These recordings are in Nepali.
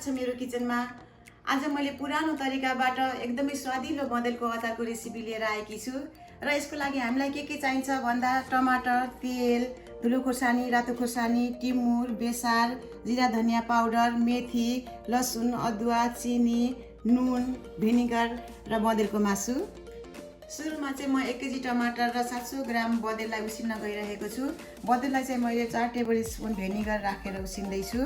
छ मेरो किचनमा। आज मैले पुरानो तरिकाबाट एकदमै स्वादिलो बँदेलको अचारको रेसिपी लिएर आएकी छु र यसको लागि हामीलाई के चाहिन्छ भन्दा टमाटर, तेल, धुलो खोर्सानी, रातो खोर्सानी, टिमुर, बेसार, जिरा धनिया पाउडर, मेथी, लसुन, अदुवा, चिनी, नुन, भिनेगर र बँदेलको मासु। सुरुमा चाहिँ म 1 केजी टमाटर र 700 ग्राम बँदेललाई उसिन्न गइरहेको छु। बँदेललाई चाहिँ मैले 4 टेबल स्पुन भिनेगर राखेर उसिन्दैछु।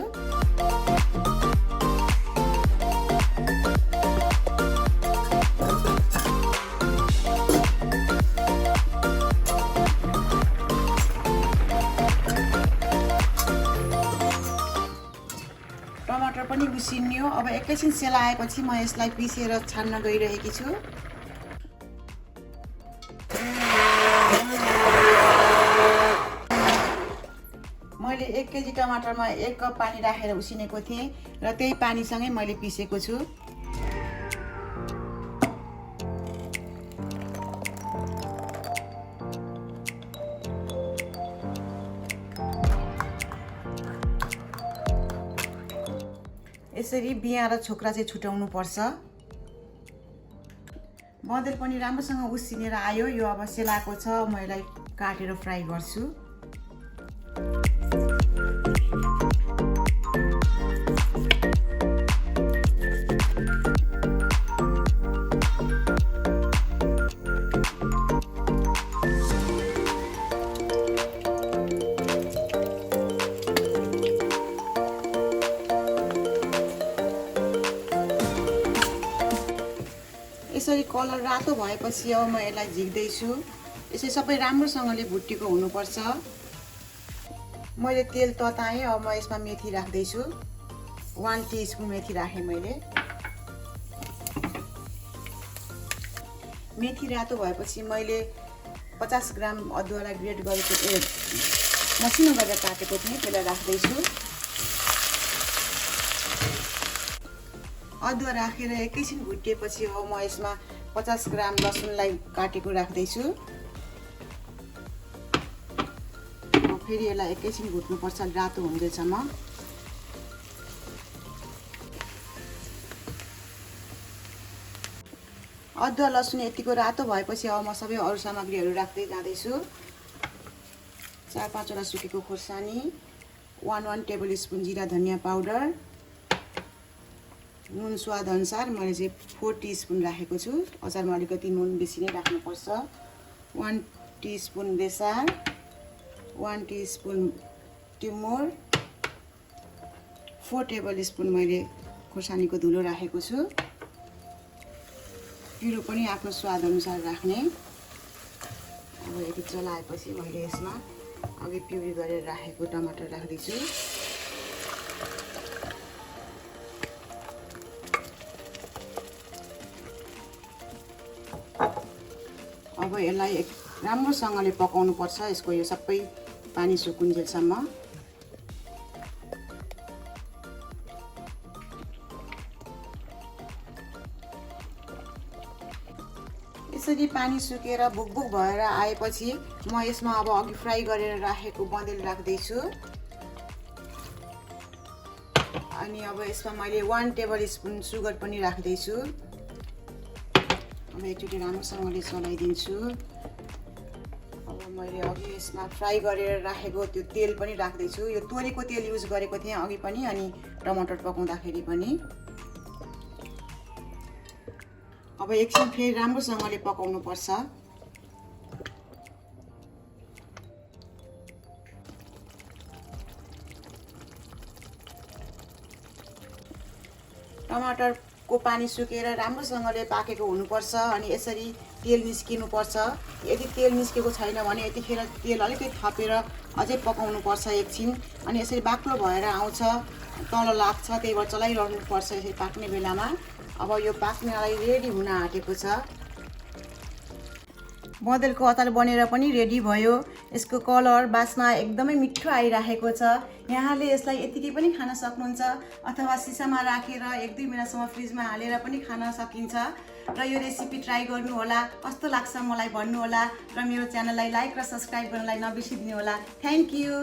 टमाटर पनि उसिन्यो। अब एकैछिन सेलाएपछि म यसलाई पिसेर छान्न गइरहेकी छु। मैले 1 केजी टमाटरमा 1 कप पानी राखेर उसिनेको थिएँ र त्यही पानीसँगै मैले पिसेको छु। यसरी बिया र छोक्रा चाहिँ छुटाउनु पर्छ। बँदेल पनि राम्रोसँग उसिनेर आयो। यो अब सेलाएको छ। म यसलाई काटेर फ्राई गर्छु। यसरी कलर रातो भएपछि अब म यसलाई झिक्दैछु। यसरी सबै राम्रोसँगले भुटेको हुनुपर्छ। मैले तेल तताएँ। अब म यसमा मेथी राख्दैछु। 1 टीस्पुन मेथी राखेँ मैले। मेथी रातो भएपछि मैले 50 ग्राम अदुवालाई ग्रेट गरेको मसिनो गरेर काटेको थिएँ, त्यसलाई राख्दैछु। अदुवा राखेर एकैछिन भुटेपछि अब म यसमा 50 ग्राम लसुनलाई काटेको राख्दैछु। फेरि यसलाई एकैछिन भुट्नुपर्छ रातो हुन्जेलसम्म। अदुवा लसुन यतिको रातो भएपछि अब म सबै अरू सामग्रीहरू राख्दै जाँदैछु। 4-5 वटा सुकेको खोर्सानी, 1 टेबल स्पुन जिरा धनिया पाउडर, नुन स्वाद अनुसार मैले चाहिँ 4 टीस्पुन राखेको छु। अचारमा अलिकति नुन बेसी नै राख्नुपर्छ। 1 टीस्पुन बेसार, 1 टीस्पुन टिमुर, 4 टेबल स्पुन मैले खोर्सानीको धुलो राखेको छु। पिरो पनि आफ्नो स्वाद अनुसार राख्ने। अब यति चलाएपछि मैले यसमा अघि प्युरी गरेर राखेको टमाटर राख्दैछु। अब यसलाई राम्रोसँगले पकाउनु पर्छ। यसको यो सबै पानी सुकुन्जेलसम्म। यसरी पानी सुकेर बुकबुक भएर आएपछि म यसमा अब अघि फ्राई गरेर राखेको बँदेल राख्दैछु। अनि अब यसमा मैले 1 टेबल स्पुन सुगर पनि राख्दैछु। अब एकचोटि राम्रोसँगले चलाइदिन्छु। अब मैले अघि यसमा फ्राई गरेर राखेको त्यो तेल पनि राख्दैछु। यो तोरीको तेल युज गरेको थिएँ अघि पनि अनि टमाटर पकाउँदाखेरि पनि। अब एकछिन फेरि राम्रोसँगले पकाउनु पर्छ। टमाटरको पानी सुकेर राम्रोसँगले पाकेको हुनुपर्छ अनि यसरी तेल निस्किनुपर्छ। यदि तेल निस्केको छैन भने यतिखेर तेल अलिकति थपेर अझै पकाउनुपर्छ एकछिन। अनि यसरी बाक्लो भएर आउँछ, तल लाग्छ, त्यही भएर चलाइरहनुपर्छ यसरी पाक्ने बेलामा। अब यो पाक्नलाई रेडी हुन आँटेको छ। बँदेलको अचार बनेर पनि रेडी भयो। यसको कलर बास्ना एकदमै मिठो आइरहेको छ। यहाँले यसलाई यतिकै पनि खान सक्नुहुन्छ अथवा सिसामा राखेर 1-2 महिनासम्म फ्रिजमा हालेर पनि खान सकिन्छ। र यो रेसिपी ट्राई गर्नु होला। कस्तो लाग्छ मलाई भन्नु होला र मेरो च्यानललाई लाइक र सब्स्क्राइब गर्नलाई नबिर्सिदिनु होला। Thank you.